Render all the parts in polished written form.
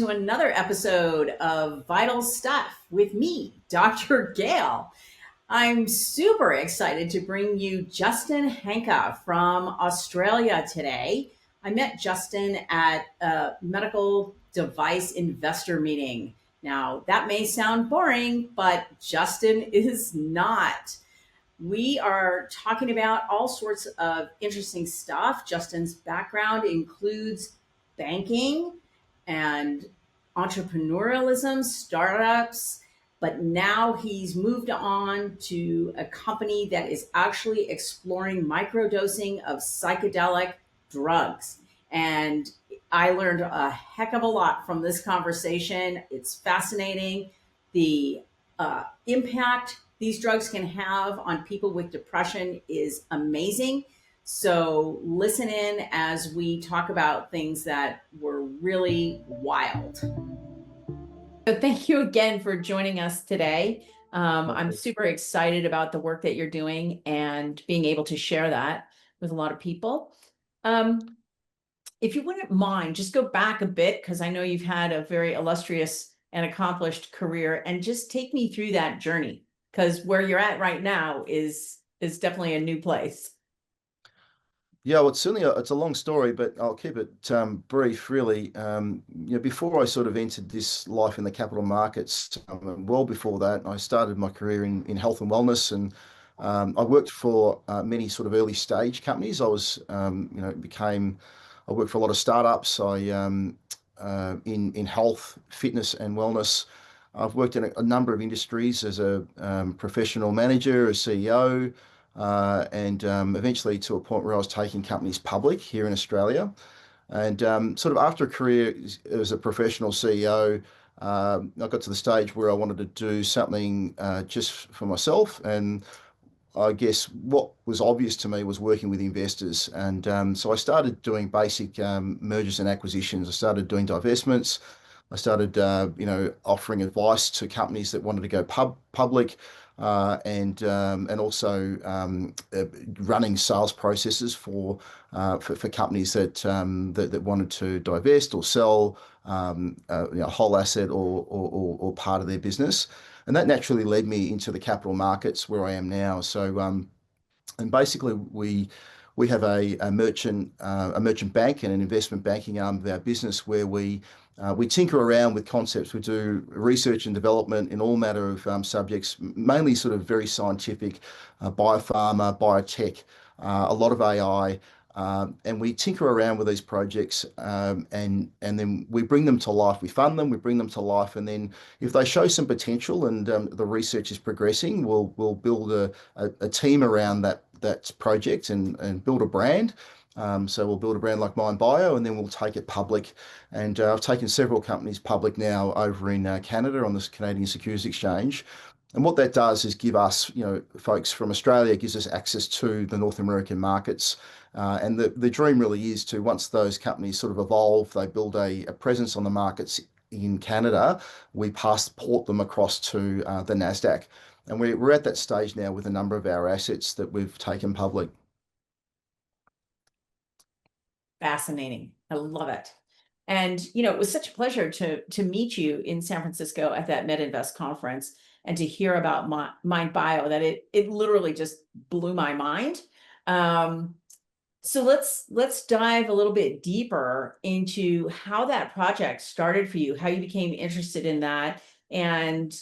to another episode of Vital Stuff with me, Dr. Gail. I'm super excited to bring you Justin Hanka from Australia today. I met Justin at a medical device investor meeting. Now, that may sound boring, but Justin is not. We are talking about all sorts of interesting stuff. Justin's background includes banking and entrepreneurialism, startups, but now he's moved on to a company that is actually exploring microdosing of psychedelic drugs. And I learned a heck of a lot from this conversation. It's fascinating. The impact these drugs can have on people with depression is amazing. So listen in as we talk about things that were really wild. So thank you again for joining us today. I'm super excited about the work that you're doing and being able to share that with a lot of people. If you wouldn't mind, just go back a bit, because I know you've had a very illustrious and accomplished career, and just take me through that journey, because where you're at right now is definitely a new place. Yeah, well, it's certainly it's a long story, but I'll keep it brief, really. Before I sort of entered this life in the capital markets, well before that, I started my career in health and wellness, and I worked for many sort of early stage companies. I worked for a lot of startups. In health, fitness, and wellness. I've worked in a number of industries as a professional manager, a CEO, and eventually to a point where I was taking companies public here in Australia. And sort of after a career as a professional CEO, I got to the stage where I wanted to do something just for myself. And I guess what was obvious to me was working with investors. And so I started doing basic mergers and acquisitions. I started doing divestments. I started, offering advice to companies that wanted to go public, and also running sales processes for companies that wanted to divest or sell, whole asset or part of their business. And that naturally led me into the capital markets where I am now. So, and basically we have a merchant bank and an investment banking arm of our business where we tinker around with concepts. We do research and development in all manner of subjects, mainly sort of very scientific, biopharma, biotech, a lot of AI. And we tinker around with these projects, and then we bring them to life. We fund them, we bring them to life, and then if they show some potential and the research is progressing, we'll build a team around that project and build a brand. So we'll build a brand like MindBio, and then we'll take it public. And I've taken several companies public now over in Canada on this Canadian Securities Exchange. And what that does is give us, folks from Australia, gives us access to the North American markets. And the dream really is to, once those companies sort of evolve, they build a presence on the markets in Canada, we passport them across to the NASDAQ. And we're at that stage now with a number of our assets that we've taken public. Fascinating. I love it. And, it was such a pleasure to meet you in San Francisco at that MedInvest conference and to hear about MindBio, that it literally just blew my mind. So let's dive a little bit deeper into how that project started for you, how you became interested in that, and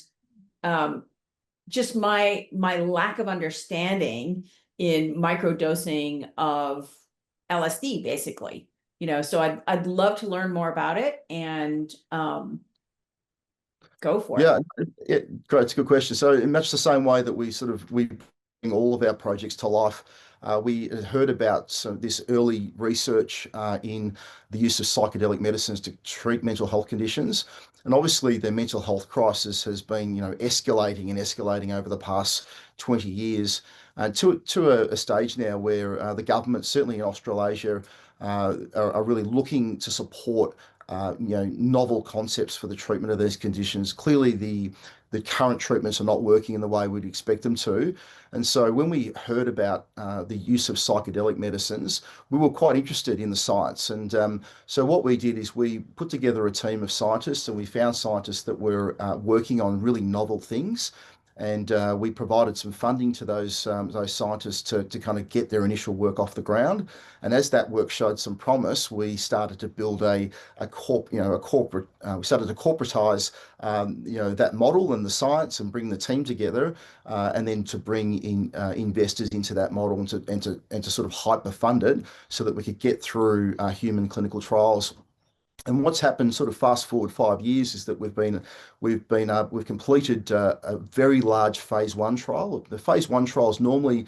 just my lack of understanding in microdosing of LSD, basically. So I'd love to learn more about it, and go for it. Yeah, great. It's a good question. So in much the same way that we bring all of our projects to life, we heard about this early research in the use of psychedelic medicines to treat mental health conditions. And obviously the mental health crisis has been, escalating over the past 20 years, to a stage now where the government, certainly in Australasia, are really looking to support novel concepts for the treatment of these conditions. Clearly, the current treatments are not working in the way we'd expect them to. And so when we heard about the use of psychedelic medicines, we were quite interested in the science. And so what we did is we put together a team of scientists, and we found scientists that were working on really novel things. And we provided some funding to those scientists to kind of get their initial work off the ground. And as that work showed some promise, we started to build a corporate. We started to corporatize that model and the science, and bring the team together, and then to bring in investors into that model, and to sort of hyper fund it so that we could get through human clinical trials. And what's happened, sort of fast forward 5 years, is that we've completed a very large phase 1 trial. The phase 1 trial is normally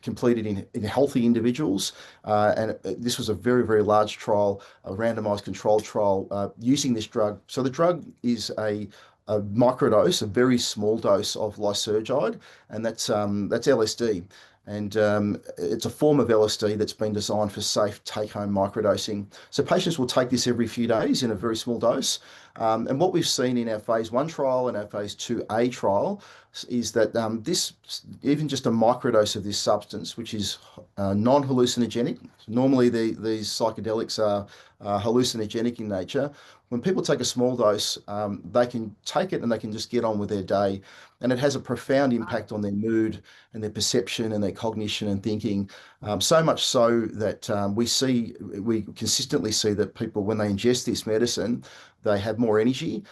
completed in healthy individuals, and this was a very, very large trial, a randomized controlled trial using this drug. So the drug is a microdose, a very small dose of lysergide, and that's LSD. And it's a form of LSD that's been designed for safe take-home microdosing. So patients will take this every few days in a very small dose. And what we've seen in our phase 1 trial and our phase 2A trial is that even just a microdose of this substance, which is non-hallucinogenic, normally these psychedelics are hallucinogenic in nature. When people take a small dose, they can take it and they can just get on with their day. And it has a profound impact on their mood and their perception and their cognition and thinking. So much so that we consistently see that people, when they ingest this medicine, they have more energy,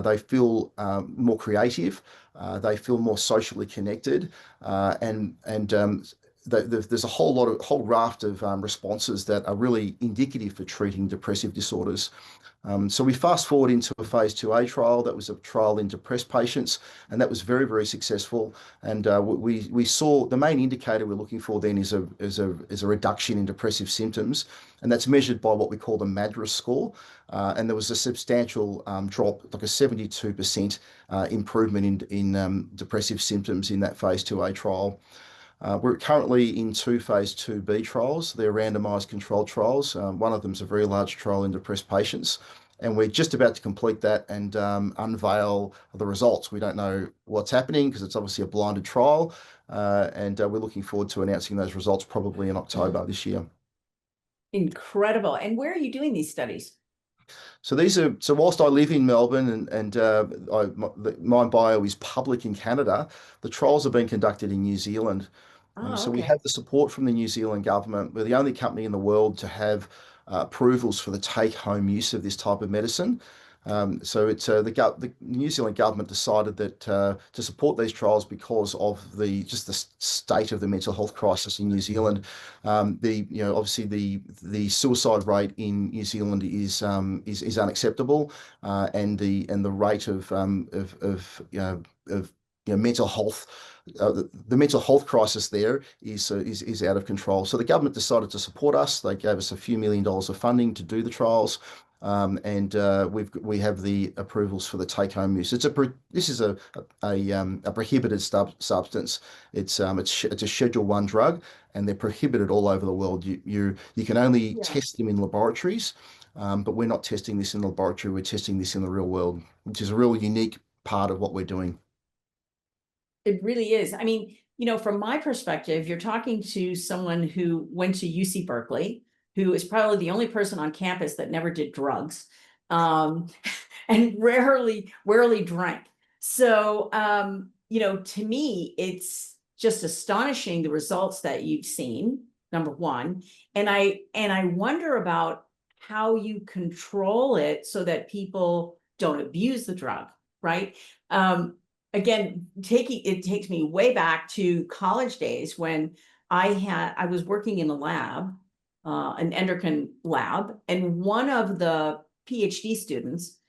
they feel more creative, they feel more socially connected, there's a whole raft of responses that are really indicative for treating depressive disorders. So we fast forward into a phase 2A trial. That was a trial in depressed patients, and that was very, very successful. And we saw the main indicator we're looking for then is a reduction in depressive symptoms, and that's measured by what we call the MADRS score. And there was a substantial drop, like a 72% improvement in depressive symptoms in that phase 2A trial. We're currently in 2 phase 2B trials. They're randomized controlled trials. One of them is a very large trial in depressed patients, and we're just about to complete that and unveil the results. We don't know what's happening because it's obviously a blinded trial, and we're looking forward to announcing those results probably in October this year. Incredible. And where are you doing these studies? So whilst I live in Melbourne and MindBio is public in Canada, the trials are being conducted in New Zealand. Oh, So we okay. have the support from the New Zealand government. We're the only company in the world to have approvals for the take-home use of this type of medicine. So the New Zealand government decided that to support these trials because of just the state of the mental health crisis in New Zealand. Obviously the suicide rate in New Zealand is unacceptable, and the rate of mental health. The mental health crisis there is out of control. So the government decided to support us. They gave us a few $1 million of funding to do the trials, and we have the approvals for the take-home use. This is a prohibited substance. It's a Schedule 1 drug, and they're prohibited all over the world. You can only Yeah. test them in laboratories, but we're not testing this in the laboratory. We're testing this in the real world, which is a real unique part of what we're doing. It really is. I mean, from my perspective, you're talking to someone who went to UC Berkeley, who is probably the only person on campus that never did drugs, um, and rarely drank. So, to me, it's just astonishing the results that you've seen, number one. And I wonder about how you control it so that people don't abuse the drug, right? Again, it takes me way back to college days when I was working in a lab, an endocrine lab, and one of the PhD students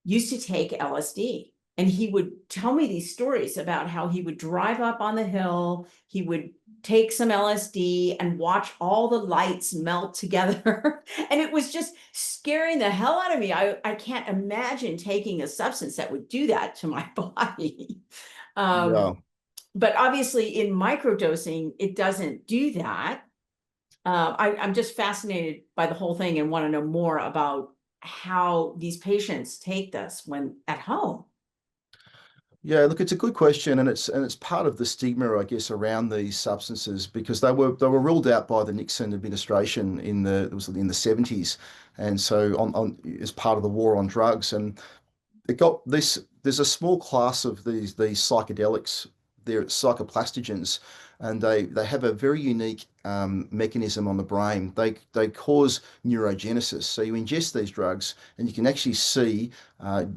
used to take LSD. And he would tell me these stories about how he would drive up on the hill, he would take some LSD and watch all the lights melt together. And it was just scaring the hell out of me. I can't imagine taking a substance that would do that to my body. Um, Yeah. but obviously in microdosing, it doesn't do that. I'm just fascinated by the whole thing and want to know more about how these patients take this when at home? Yeah, look, it's a good question, and it's part of the stigma, I guess, around these substances because they were ruled out by the Nixon administration it was in the 70s, and so on as part of the war on drugs, and it got this. There's a small class of these psychedelics. They're psychoplastogens, and they have a very unique mechanism on the brain. They cause neurogenesis. So you ingest these drugs, and you can actually see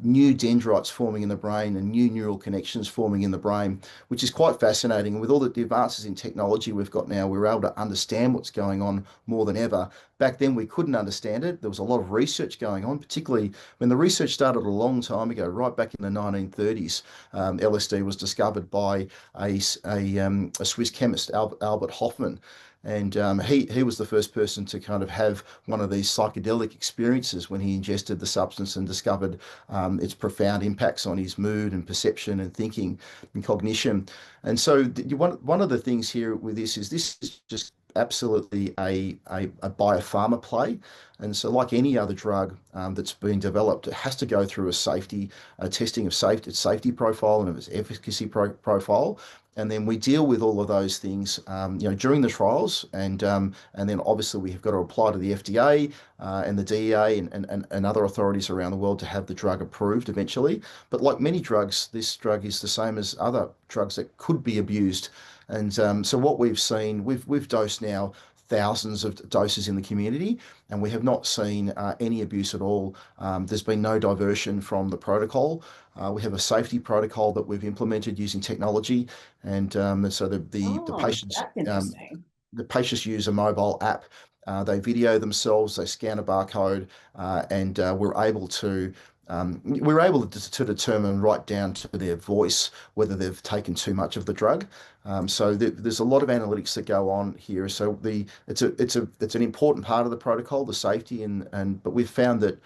new dendrites forming in the brain and new neural connections forming in the brain, which is quite fascinating. With all the advances in technology we've got now, we're able to understand what's going on more than ever. Back then, we couldn't understand it. There was a lot of research going on, particularly when the research started a long time ago, right back in the 1930s. LSD was discovered by a Swiss chemist, Albert Hofmann. And he was the first person to kind of have one of these psychedelic experiences when he ingested the substance and discovered its profound impacts on his mood and perception and thinking and cognition. And so one of the things here with this is just absolutely a biopharma play. And so, like any other drug that's been developed, it has to go through a testing of safety, its safety profile and of its efficacy profile. And then we deal with all of those things, during the trials, and then obviously we have got to apply to the FDA and the DEA and other authorities around the world to have the drug approved eventually. But like many drugs, this drug is the same as other drugs that could be abused. And so what we've seen, we've dosed now thousands of doses in the community, and we have not seen any abuse at all. There's been no diversion from the protocol. We have a safety protocol that we've implemented using technology, and so Oh, that's interesting. the patients use a mobile app. They video themselves, they scan a barcode, and we're able to determine right down to their voice whether they've taken too much of the drug. There's a lot of analytics that go on here. So it's an important part of the protocol, the safety, but we've found that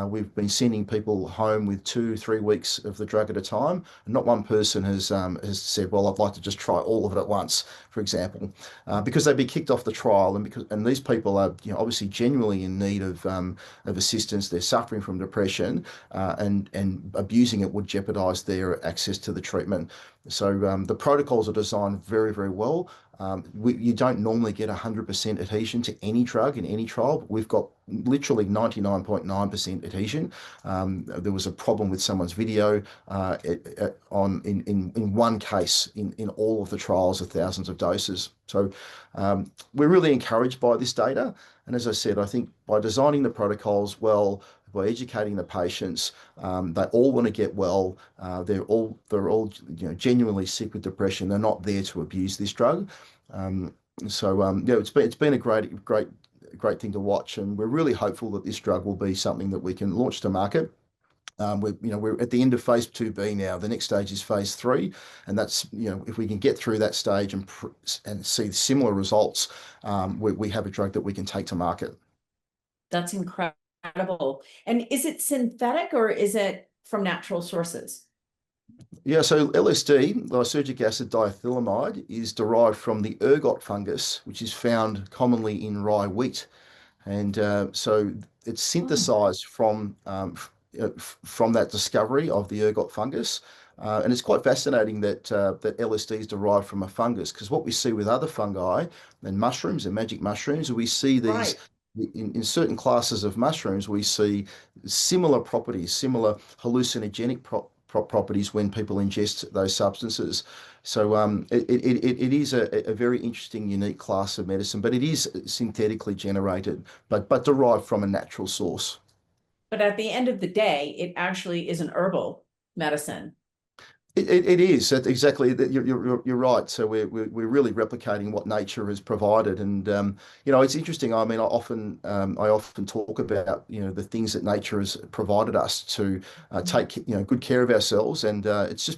we've been sending people home with 2, 3 weeks of the drug at a time. And not one person has said, "Well, I'd like to just try all of it at once," for example, because they'd be kicked off the trial, and these people are obviously genuinely in need of assistance. They're suffering from depression, and abusing it would jeopardize their access to the treatment. So the protocols are designed very, very well. You don't normally get 100% adhesion to any drug in any trial, but we've got literally 99.9% adhesion. There was a problem with someone's video in one case in all of the trials of thousands of doses. So we're really encouraged by this data. And as I said, I think by designing the protocols well, by educating the patients, they all want to get well. They're all genuinely sick with depression. They're not there to abuse this drug. Yeah, it's been a great thing to watch, and we're really hopeful that this drug will be something that we can launch to market. We're at the end of phase 2B now. The next stage is phase 3, and that's if we can get through that stage and see similar results, we have a drug that we can take to market. That's incredible. And is it synthetic or is it from natural sources? Yeah, so LSD, lysergic acid diethylamide, is derived from the ergot fungus, which is found commonly in rye wheat. And so it's Oh, synthesized from that discovery of the ergot fungus. And it's quite fascinating that LSD is derived from a fungus, because what we see with other fungi and mushrooms and magic mushrooms, we see these right. in certain classes of mushrooms, we see similar properties, similar hallucinogenic properties when people ingest those substances. So it is a very interesting, unique class of medicine, but it is synthetically generated, but derived from a natural source. But at the end of the day, it actually is an herbal medicine. It is exactly that. You're right. So we're really replicating what nature has provided, and it's interesting. I mean, I often talk about the things that nature has provided us to take good care of ourselves, and it's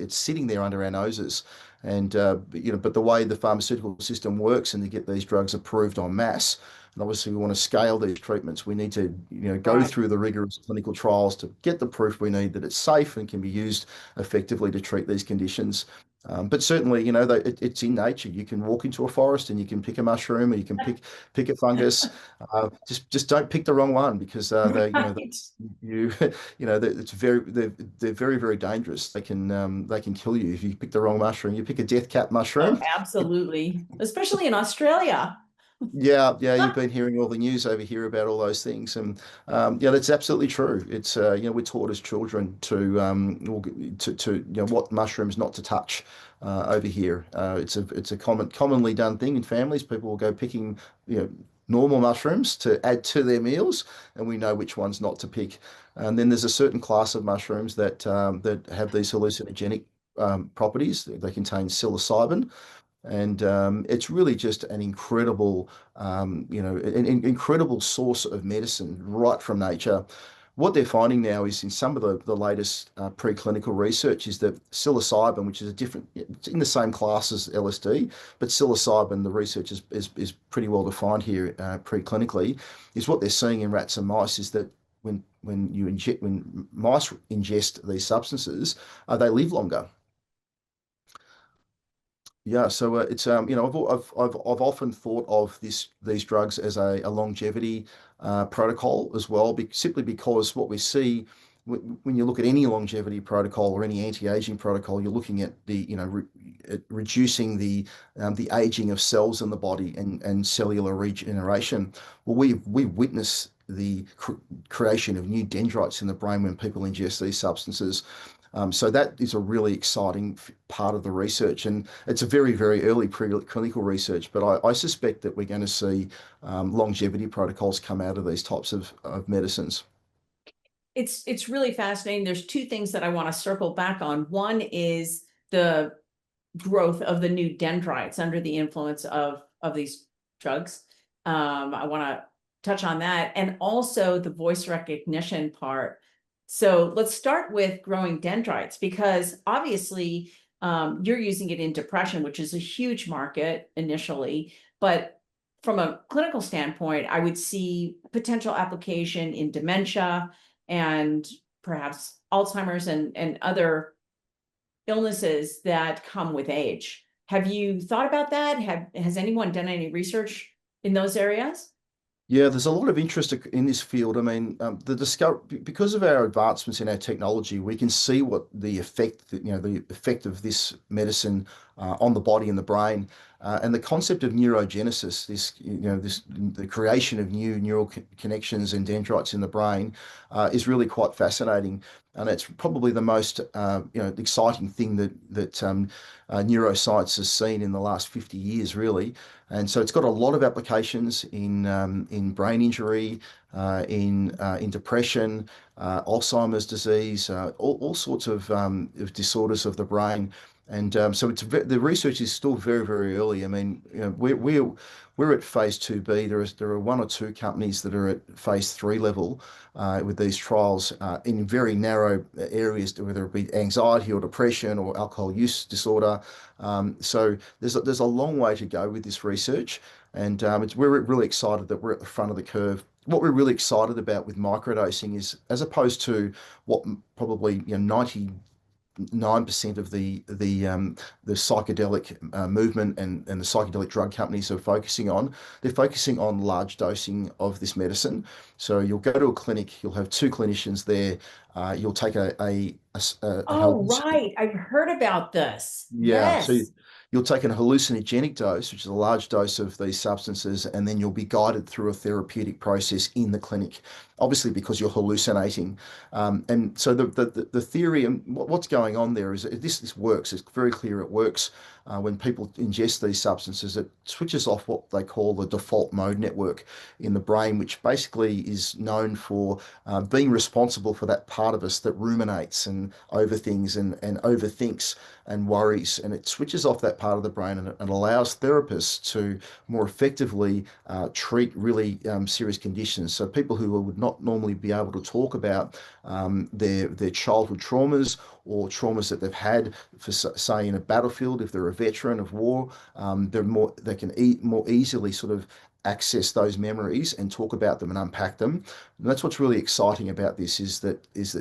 sitting there under our noses, and but the way the pharmaceutical system works and to get these drugs approved en masse. And obviously, we want to scale these treatments. We need to, go Right. through the rigorous clinical trials to get the proof we need that it's safe and can be used effectively to treat these conditions. But certainly, it's in nature. You can walk into a forest and you can pick a mushroom, or you can pick a fungus. Just don't pick the wrong one, because Right. you it's they're very, very dangerous. They can kill you if you pick the wrong mushroom. You pick a death cap Oh, mushroom. absolutely. Especially in Australia. Yeah, yeah, you've been hearing all the news over here about all those things, and yeah, that's absolutely true. It's we're taught as children to what mushrooms not to touch over here. It's a commonly done thing in families. People will go picking normal mushrooms to add to their meals, and we know which ones not to pick. And then there's a certain class of mushrooms that have these hallucinogenic properties. They contain psilocybin, and it's really just an incredible, an incredible source of medicine right from nature. What they're finding now is, in some of the latest preclinical research, is that psilocybin, which is it's in the same class as LSD, but psilocybin, the research is pretty well defined here preclinically, is what they're seeing in rats and mice is that when mice ingest these substances, they live longer. Yeah, so it's I've often thought of these drugs as a longevity protocol as well, simply because what we see when you look at any longevity protocol or any anti-aging protocol, you're looking at at reducing the aging of cells in the body and cellular regeneration. Well, we witness the creation of new dendrites in the brain when people ingest these substances. So that is a really exciting part of the research, and it's a very, very early preclinical research. But I suspect that we're going to see longevity protocols come out of these types of medicines. It's really fascinating. There's two things that I want to circle back on. One is the growth of the new dendrites under the influence of these drugs. I want to touch on that, and also the voice recognition part. So let's start with growing dendrites, because obviously you're using it in depression, which is a huge market initially, but from a clinical standpoint, I would see potential application in dementia and perhaps Alzheimer's and other illnesses that come with age. Have you thought about that? Has anyone done any research in those areas? Yeah, there's a lot of interest in this field. I mean, because of our advancements in our technology, we can see what the effect of this medicine on the body and the brain, and the concept of neurogenesis, the creation of new neural connections and dendrites in the brain, is really quite fascinating, and it's probably the most exciting thing that neuroscience has seen in the last 50 years, really. And so it's got a lot of applications in brain injury, in depression, Alzheimer's disease, all sorts of disorders of the brain. And so the research is still very, very early. I mean, we're at phase 2B. There are one or two companies that are at phase 3 level with these trials in very narrow areas, whether it be anxiety or depression or alcohol use disorder. So there's a long way to go with this research, and we're really excited that we're at the front of the curve. What we're really excited about with microdosing is, as opposed to what probably 99% of the psychedelic movement and the psychedelic drug companies are focusing on. They're focusing on large dosing of this medicine. So you'll go to a clinic, you'll have two clinicians there, you'll take a Oh, hallucinogenic. right. I've heard about this. Yeah, so Yes. you'll take a hallucinogenic dose, which is a large dose of these substances, and then you'll be guided through a therapeutic process in the clinic, obviously because you're hallucinating. And so the theory and what's going on there is that this works. It's very clear it works. When people ingest these substances, it switches off what they call the default mode network in the brain, which basically is known for being responsible for that part of us that ruminates and overthings and overthinks and worries, and it switches off that part of the brain, and allows therapists to more effectively treat really serious conditions. So people who would not normally be able to talk about their childhood traumas or traumas that they've had, for say in a battlefield, if they're a veteran of war, they can more easily sort of access those memories and talk about them and unpack them. And that's what's really exciting about this, is that it's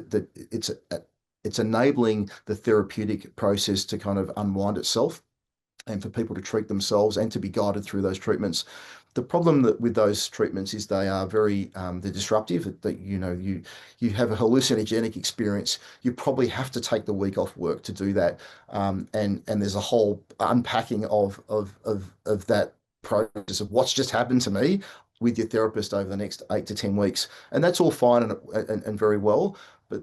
it's enabling the therapeutic process to kind of unwind itself and for people to treat themselves and to be guided through those treatments. The problem that with those treatments is they are very they're disruptive. That you have a hallucinogenic experience. You probably have to take the week off work to do that, and there's a whole unpacking of that process of what's just happened to me with your therapist over the next 8 to 10 weeks, and that's all fine and very well. But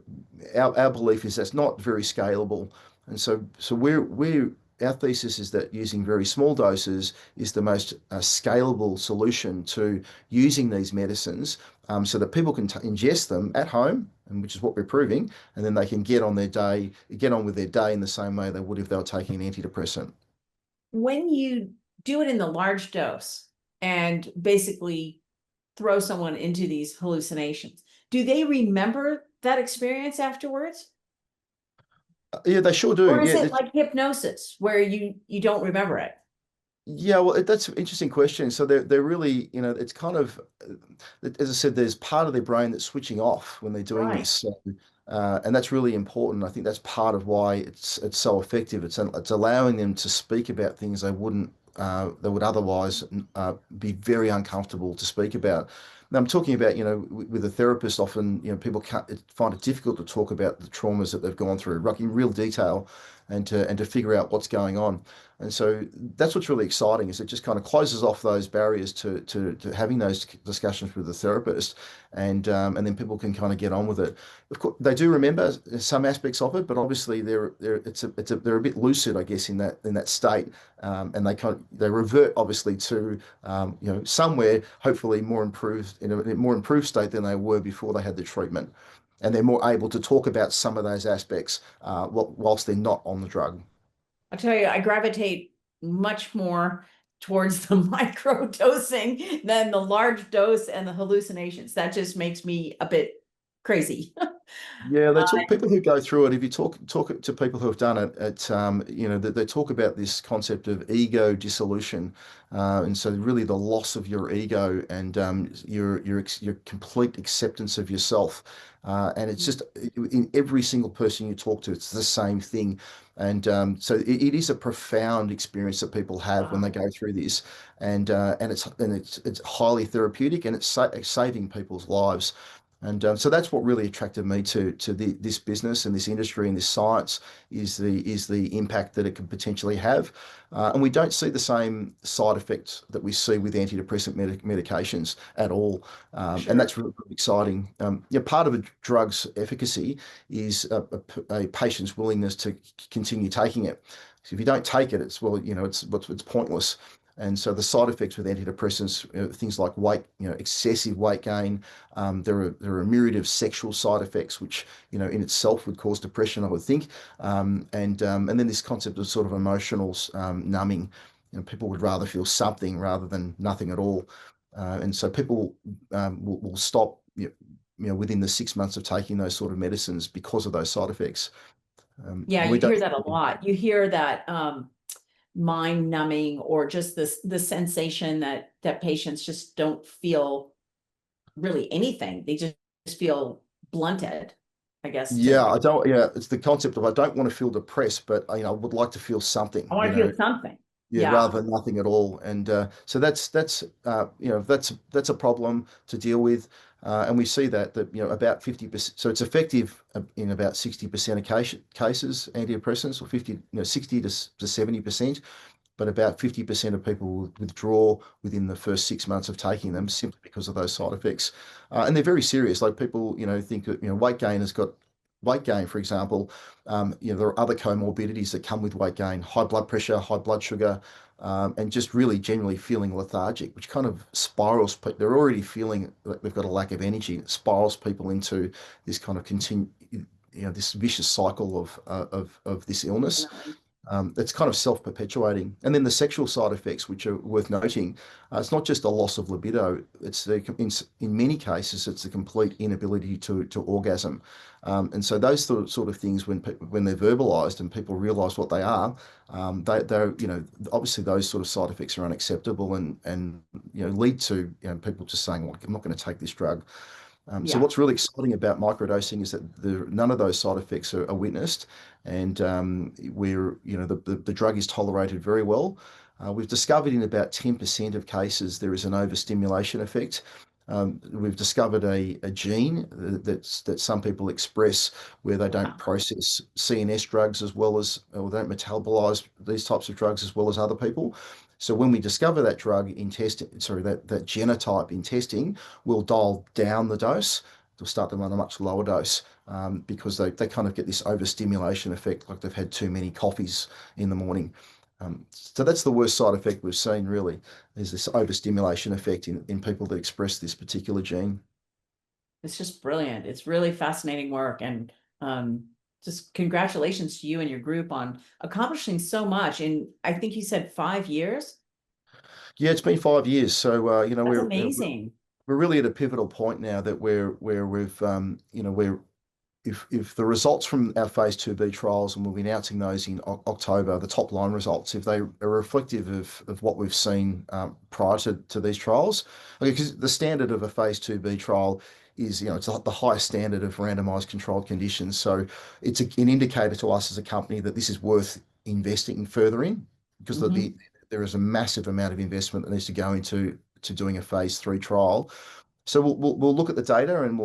our belief is that's not very scalable, and so we're our thesis is that using very small doses is the most scalable solution to using these medicines so that people can ingest them at home, and which is what we're proving, and then they can get on with their day in the same way they would if they were taking an antidepressant. When you do it in the large dose and basically throw someone into these hallucinations, do they remember that experience afterwards? Yeah, they sure do. Or is Yeah, it like hypnosis where you don't remember it? yeah, well, that's an interesting question. So they're really, it's kind of, as I said, there's part of their brain that's switching off when they're doing Right. this. So, and that's really important. I think that's part of why it's so effective. It's allowing them to speak about things they would otherwise be very uncomfortable to speak about. Now, I'm talking about, with a therapist, often, people can't find it difficult to talk about the traumas that they've gone through, like in real detail, and to figure out what's going on. And so that's what's really exciting is it just kind of closes off those barriers to having those discussions with the therapist, and then people can kind of get on with it. Of course, they do remember some aspects of it, but obviously they're a bit lucid, I guess, in that state, and they revert obviously to somewhere hopefully more improved in a more improved state than they were before they had the treatment, and they're more able to talk about some of those aspects whilst they're not on the drug. I'll tell you, I gravitate much more towards the micro dosing than the large dose and the hallucinations. That just makes me a bit crazy. Yeah, they talk people who go through it. If you talk to people who have done it, they talk about this concept of ego dissolution, and so really the loss of your ego and your complete acceptance of yourself, and it's just in every single person you talk to, it's the same thing, and so it is a profound experience that people have when they Wow. go through this, and it's highly therapeutic and it's saving people's lives. And so that's what really attracted me to this business and this industry and this science is the impact that it can potentially have, and we don't see the same side effects that we see with antidepressant medications at all, and Sure. that's really, really exciting. Part of a drug's efficacy is a patient's willingness to continue taking it. So if you don't take it, it's pointless. And so the side effects with antidepressants, things like weight, excessive weight gain. There are a myriad of sexual side effects, which in itself would cause depression, I would think. And then this concept of sort of emotional numbing. People would rather feel something rather than nothing at all. And so people will stop, within the 6 months of taking those sort of medicines because of those side effects. Yeah, And we you don't. hear that a lot. You hear that mind numbing or just this the sensation that patients just don't feel really anything. They just feel blunted, I guess, Yeah, to I don't. Yeah, it's the concept of I don't want to feel depressed, but I would like to feel I something. want to feel something. Yeah, Yeah. rather than nothing at all. And so that's a problem to deal with, and we see that about 50%. So it's effective in about 60% of cases, antidepressants, or 60 to 70%. But about 50% of people will withdraw within the first 6 months of taking them simply because of those side effects. And they're very serious. Like people, think that, weight gain, for example. There are other comorbidities that come with weight gain, high blood pressure, high blood sugar, and just really generally feeling lethargic, which kind of spirals. They're already feeling like they've got a lack of energy. It spirals people into this kind of this vicious cycle of this illness. Definitely. It's kind of self-perpetuating. And then the sexual side effects, which are worth noting, it's not just a loss of libido. In many cases, it's a complete inability to orgasm. And so those sort of things, when they're verbalized and people realize what they are, they're obviously those sort of side effects are unacceptable and lead to people just saying, well, I'm not going to take this drug. So Yeah. what's really exciting about microdosing is that none of those side effects are witnessed, and the drug is tolerated very well. We've discovered in about 10% of cases there is an overstimulation effect. We've discovered a gene that some people express where they don't Wow. process CNS drugs as well as, or they don't metabolize these types of drugs as well as other people. So when we discover that drug in testing, sorry, that genotype in testing, we'll dial down the dose. We'll start them on a much lower dose because they kind of get this overstimulation effect, like they've had too many coffees in the morning. So that's the worst side effect we've seen, really, is this overstimulation effect in people that express this particular gene. It's just brilliant. It's really fascinating work. And um, just congratulations to you and your group on accomplishing so much in, I think you said 5 years. Yeah, it's been 5 years, so That's amazing. we're really at a pivotal point now that where we've we're if the results from our phase 2b trials, and we'll be announcing those in October, the top line results, if they are reflective of what we've seen prior to these trials, because the standard of a phase 2b trial is, it's the highest standard of randomized controlled conditions. So it's an indicator to us as a company that this is worth investing further in, because Hmm. there is a massive amount of investment that needs to go into doing a phase 3 trial. So we'll look at the data, and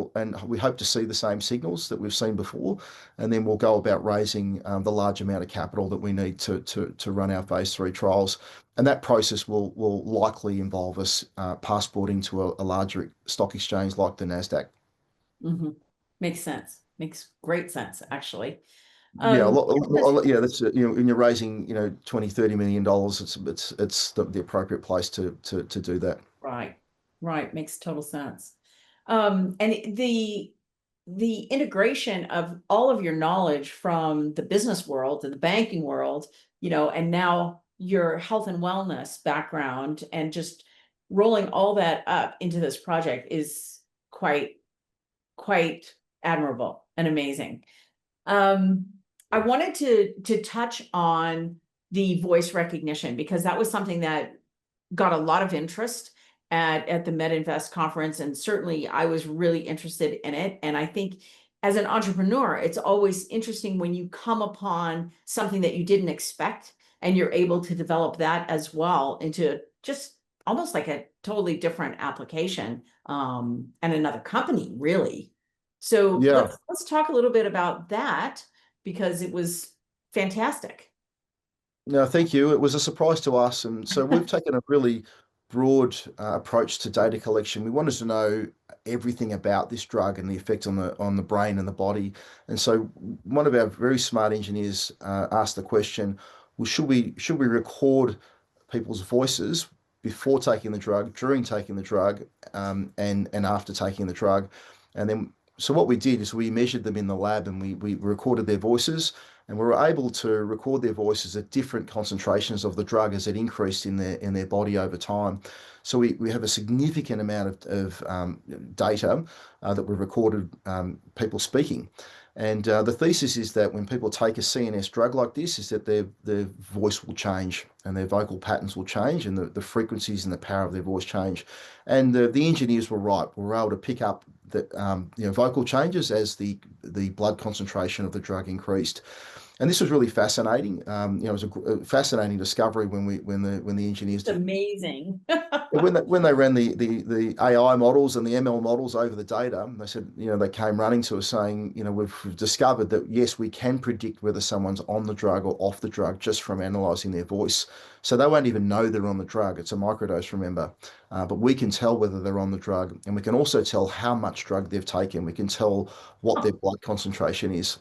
we hope to see the same signals that we've seen before, and then we'll go about raising the large amount of capital that we need to run our phase 3 trials. And that process will likely involve us passporting to a larger stock exchange like the Nasdaq. Hmm. Makes sense. Makes great sense, actually. Yeah, Just yeah. That's when you're raising 20-30 million dollars, it's the appropriate place to do that. right, right. Makes total sense. And the integration of all of your knowledge from the business world and the banking world, and now your health and wellness background, and just rolling all that up into this project is quite, quite admirable and amazing. Um, I wanted to touch on the voice recognition because that was something that got a lot of interest at the MedInvest conference, and certainly I was really interested in it. And I think as an entrepreneur, it's always interesting when you come upon something that you didn't expect and you're able to develop that as well into just almost like a totally different application, and another company, really. So Yeah. let's talk a little bit about that because it was fantastic. No, thank you. It was a surprise to us. And so we've taken a really broad approach to data collection. We wanted to know everything about this drug and the effect on the brain and the body. And so one of our very smart engineers asked the question, well, should we record people's voices before taking the drug, during taking the drug, and after taking the drug? And then so what we did is we measured them in the lab, and we recorded their voices, and we were able to record their voices at different concentrations of the drug as it increased in their body over time. So we have a significant amount of data that we recorded people speaking. And the thesis is that when people take a CNS drug like this, is that their voice will change and their vocal patterns will change, and the frequencies and the power of their voice change. And the engineers were right. We were able to pick up that vocal changes as the blood concentration of the drug increased. And this was really fascinating. It was a fascinating discovery when the engineers It's amazing. when they ran the AI models and the ML models over the data. They said, they came running to us saying, we've discovered that yes, we can predict whether someone's on the drug or off the drug just from analyzing their voice. So they won't even know they're on the drug. It's a microdose, remember, but we can tell whether they're on the drug, and we can also tell how much drug they've taken. We can tell what their blood concentration is.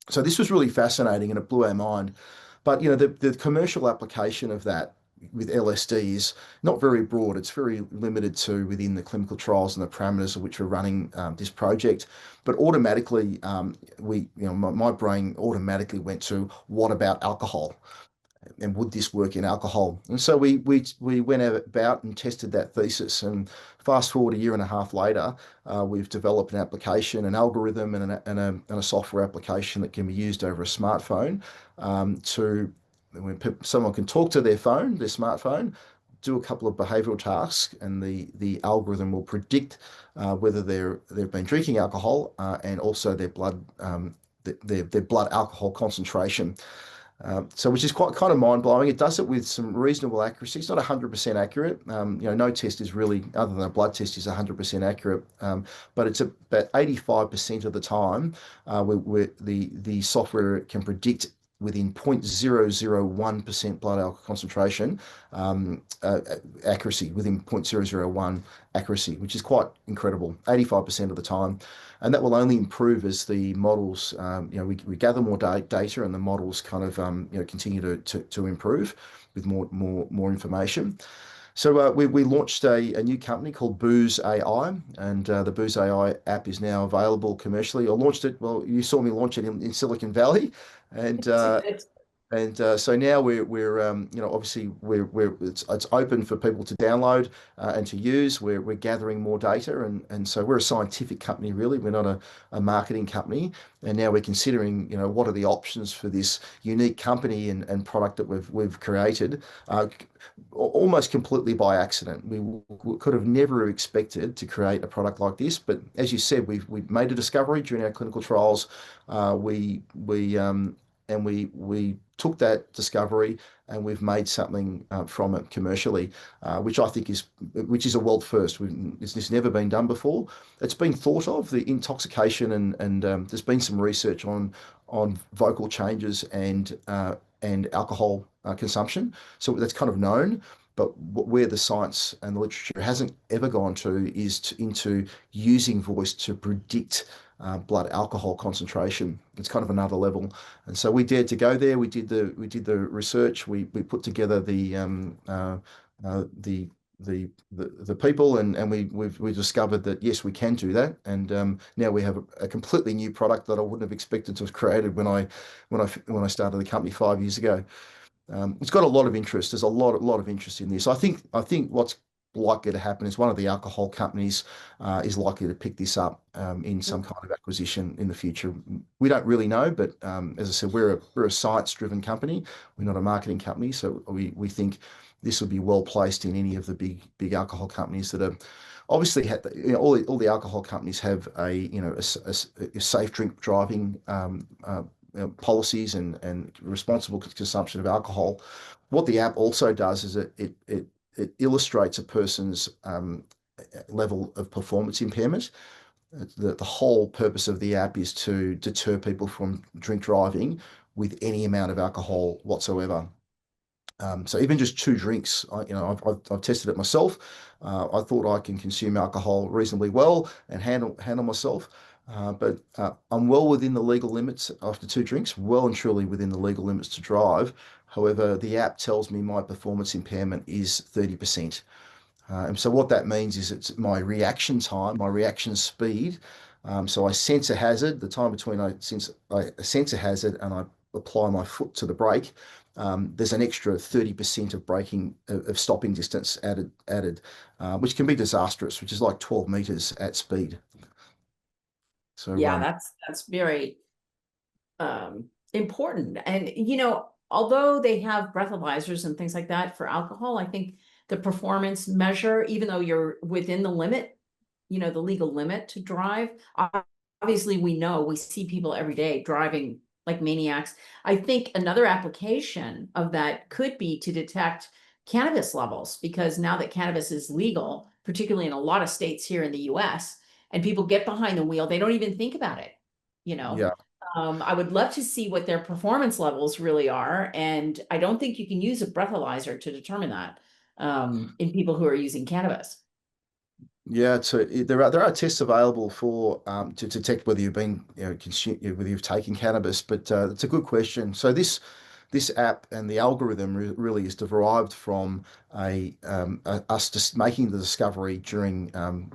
So this was really fascinating, and it blew our mind. But the commercial application of that with LSD is not very broad. It's very limited to within the clinical trials and the parameters of which we're running this project. But automatically, my brain automatically went to what about alcohol? And would this work in alcohol? And so we went about and tested that thesis. And fast forward a year and a half later, we've developed an application, an algorithm, and a software application that can be used over a smartphone to when someone can talk to their smartphone, do a couple of behavioral tasks, and the algorithm will predict whether they've been drinking alcohol and also their blood their blood alcohol concentration. So which is quite kind of mind blowing. It does it with some reasonable accuracy. It's not 100% accurate. No test is really, other than a blood test, is 100% accurate. But it's about 85% of the time where the software can predict within 0.001% blood alcohol concentration accuracy, within 0.001 accuracy, which is quite incredible, 85% of the time. And that will only improve as the models, we gather more data, and the models kind of, continue to improve with more information. So we launched a new company called Booze AI, and the Booze AI app is now available commercially. I launched it. Well, you saw me launch it in Silicon Valley, and so now obviously it's open for people to download and to use. We're gathering more data, and so we're a scientific company, really. We're not a marketing company. And now we're considering, what are the options for this unique company and product that we've created, almost completely by accident. We could have never expected to create a product like this, but as you said, we made a discovery during our clinical trials. We took that discovery, and we've made something from it commercially, which I think is a world first. It's never been done before. It's been thought of, the intoxication, and there's been some research on vocal changes and alcohol consumption. So that's kind of known. But where the science and the literature hasn't ever gone to is into using voice to predict blood alcohol concentration. It's kind of another level, and so we dared to go there. We did the research. We put together the people, and we discovered that yes, we can do that. And now we have a completely new product that I wouldn't have expected to have created when I started the company 5 years ago. It's got a lot of interest. There's a lot of interest in this. I think what's likely to happen is one of the alcohol companies is likely to pick this up in some kind of acquisition in the future. We don't really know, but as I said, we're a science-driven company. We're not a marketing company, so we think this will be well placed in any of the big alcohol companies that are obviously all the alcohol companies have a safe drink driving policies and responsible consumption of alcohol. What the app also does is it illustrates a person's level of performance impairment. The whole purpose of the app is to deter people from drink driving with any amount of alcohol whatsoever. So even just two drinks, I've tested it myself. I thought I can consume alcohol reasonably well and handle myself. But I'm well within the legal limits after two drinks, well and truly within the legal limits to drive. However, the app tells me my performance impairment is 30%. And so what that means is it's my reaction time, my reaction speed. So I sense a hazard, the time between I sense a hazard and I apply my foot to the brake, there's an extra 30% of stopping distance added, which can be disastrous, which is like 12 meters at speed. So yeah, that's very important. And although they have breathalyzers and things like that for alcohol, I think the performance measure, even though you're within the limit, the legal limit to drive, obviously we see people every day driving like maniacs. I think another application of that could be to detect cannabis levels, because now that cannabis is legal, particularly in a lot of states here in the US, and people get behind the wheel, they don't even think about it. yeah. I would love to see what their performance levels really are. And I don't think you can use a breathalyzer to determine that in people who are using cannabis. Yeah, so there are tests available for to detect whether you've been whether you've taken cannabis, but it's a good question. So this app and the algorithm really is derived from us just making the discovery during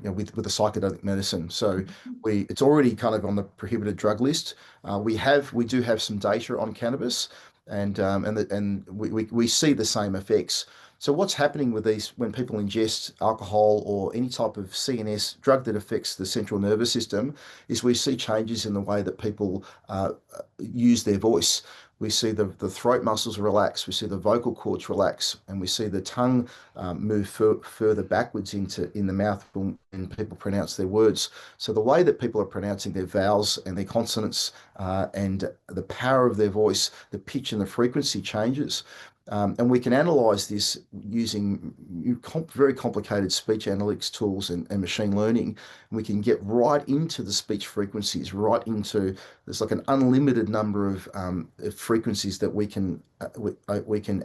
with a psychedelic medicine. So it's already kind of on the prohibited drug list. We do have some data on cannabis, and we see the same effects. So what's happening with these when people ingest alcohol or any type of CNS drug that affects the central nervous system is we see changes in the way that people use their voice. We see the throat muscles relax, we see the vocal cords relax, and we see the tongue move further backwards in the mouth when people pronounce their words. So the way that people are pronouncing their vowels and their consonants and the power of their voice, the pitch and the frequency changes. And we can analyze this using very complicated speech analytics tools and machine learning. We can get right into the speech frequencies, right into there's like an unlimited number of frequencies that we can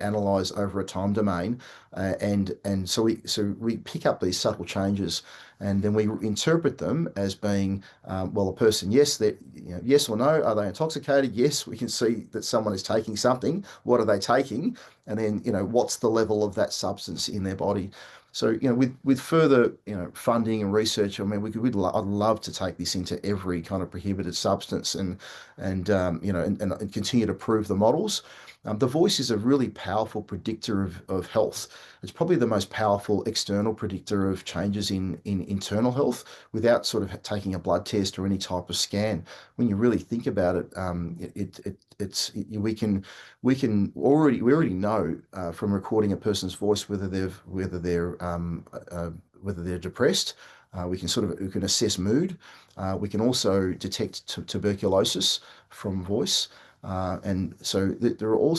analyze over a time domain, and so we pick up these subtle changes, and then we interpret them as being well, a person, yes, that yes or no, are they intoxicated? Yes, we can see that someone is taking something. What are they taking? And then what's the level of that substance in their body. So with further funding and research, I mean I'd love to take this into every kind of prohibited substance and continue to prove the models. The voice is a really powerful predictor of health. It's probably the most powerful external predictor of changes in internal health without sort of taking a blood test or any type of scan. When you really think about it, we already know from recording a person's voice whether they're depressed. We can assess mood. We can also detect tuberculosis from voice. And so there are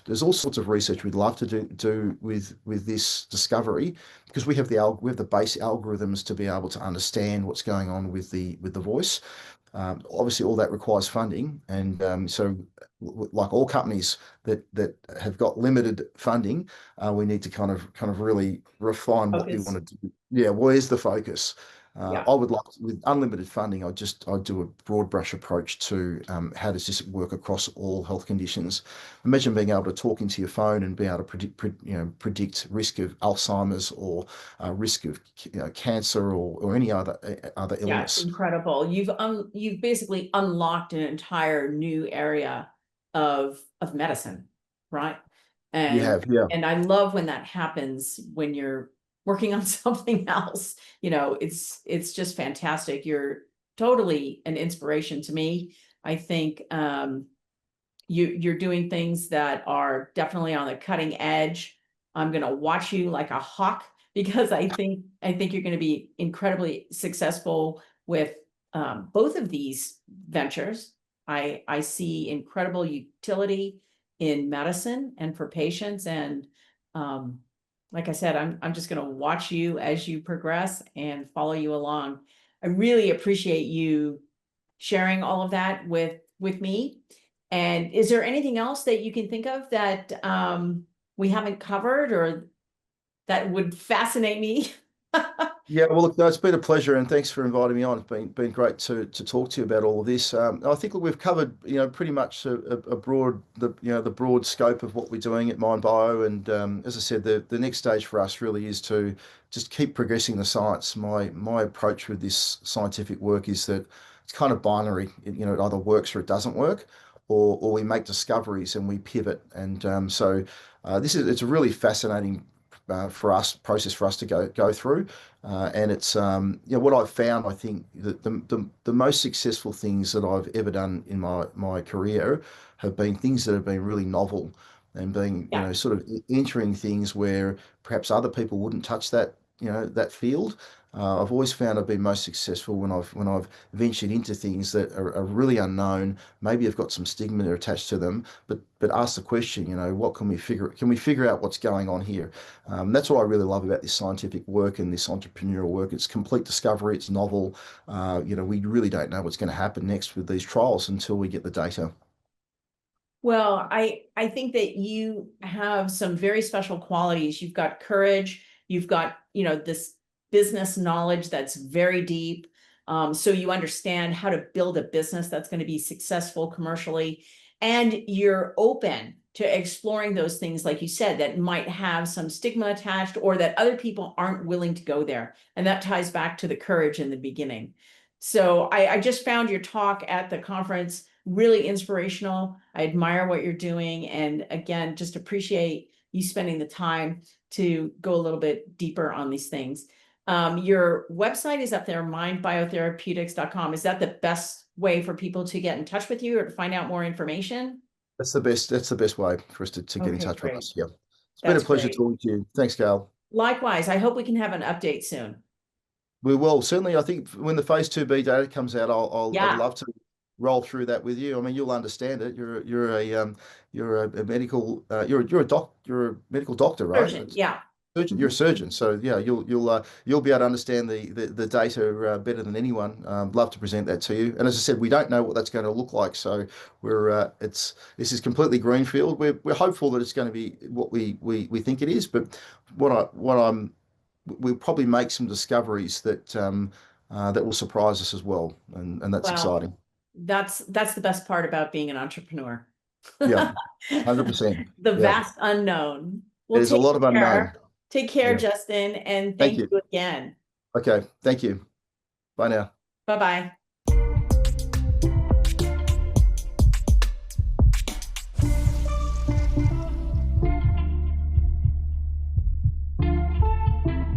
there's all sorts of research we'd love to do with this discovery, because we have the base algorithms to be able to understand what's going on with the voice. Obviously, all that requires funding, and so like all companies that have got limited funding, we need to kind of really refine what we Focus. want to do. Yeah, where's the focus? Yeah. I would like with unlimited funding. I'd do a broad brush approach to how does this work across all health conditions. Imagine being able to talk into your phone and be able to predict risk of Alzheimer's or risk of cancer or any other Yeah, it's illness. incredible. You've basically unlocked an entire new area of medicine, right? You And have, yeah. and I love when that happens when you're working on something else. It's just fantastic. You're totally an inspiration to me. I think you're doing things that are definitely on the cutting edge. I'm going to watch you like a hawk because I think you're going to be incredibly successful with both of these ventures. I see incredible utility in medicine and for patients, and um, like I said, I'm just going to watch you as you progress and follow you along. I really appreciate you sharing all of that with me. And is there anything else that you can think of that we haven't covered or that would fascinate me? Yeah, well, look, no, it's been a pleasure, and thanks for inviting me on. It's been great to talk to you about all of this. I think we've covered, pretty much a broad the broad scope of what we're doing at MindBio, and as I said, the next stage for us really is to just keep progressing the science. My approach with this scientific work is that it's kind of binary. It either works or it doesn't work, or we make discoveries and we pivot, and it's a really fascinating process for us to go through. And it's what I've found. I think that the most successful things that I've ever done in my career have been things that have been really novel and being Yeah. sort of entering things where perhaps other people wouldn't touch that field. I've always found I've been most successful when I've ventured into things that are really unknown, maybe have got some stigma attached to them, but ask the question, what can we figure out what's going on here? That's what I really love about this scientific work and this entrepreneurial work. It's complete discovery. It's novel. We really don't know what's going to happen next with these trials until we get the data. Well, I think that you have some very special qualities. You've got courage. You've got, this business knowledge that's very deep. So you understand how to build a business that's going to be successful commercially. And you're open to exploring those things, like you said, that might have some stigma attached or that other people aren't willing to go there. And that ties back to the courage in the beginning. So I just found your talk at the conference really inspirational. I admire what you're doing. And again, just appreciate you spending the time to go a little bit deeper on these things. Your website is up there, mindbiotherapeutics.com. Is that the best way for people to get in touch with you or to find out more information? That's the best. That's the best way for us to get in Okay, touch with great. us. Yeah. It's been a That's pleasure great. talking to you. Thanks, Gail. Likewise, I hope we can have an update soon. We will certainly. I think when the phase 2B data comes out, I'd Yeah, love to roll through that with you. I mean, you'll understand it. You're a medical you're a medical doctor, right? surgeon. Yeah. Surgeon. You're a Mhm. surgeon, so yeah, you'll be able to understand the data better than anyone. Love to present that to you. And as I said, we don't know what that's going to look like, so this is completely greenfield. We're hopeful that it's going to be what we think it is, but what I'm we'll probably make some discoveries that will surprise us as well, and that's Well, exciting. that's the best part about being an entrepreneur. Yeah, 100%. The Yeah, vast unknown. Well, there's a take lot of unknown. care. Take care, Yeah. Justin, and Thank thank you. you again. Okay. Thank you. Bye now. Bye-bye.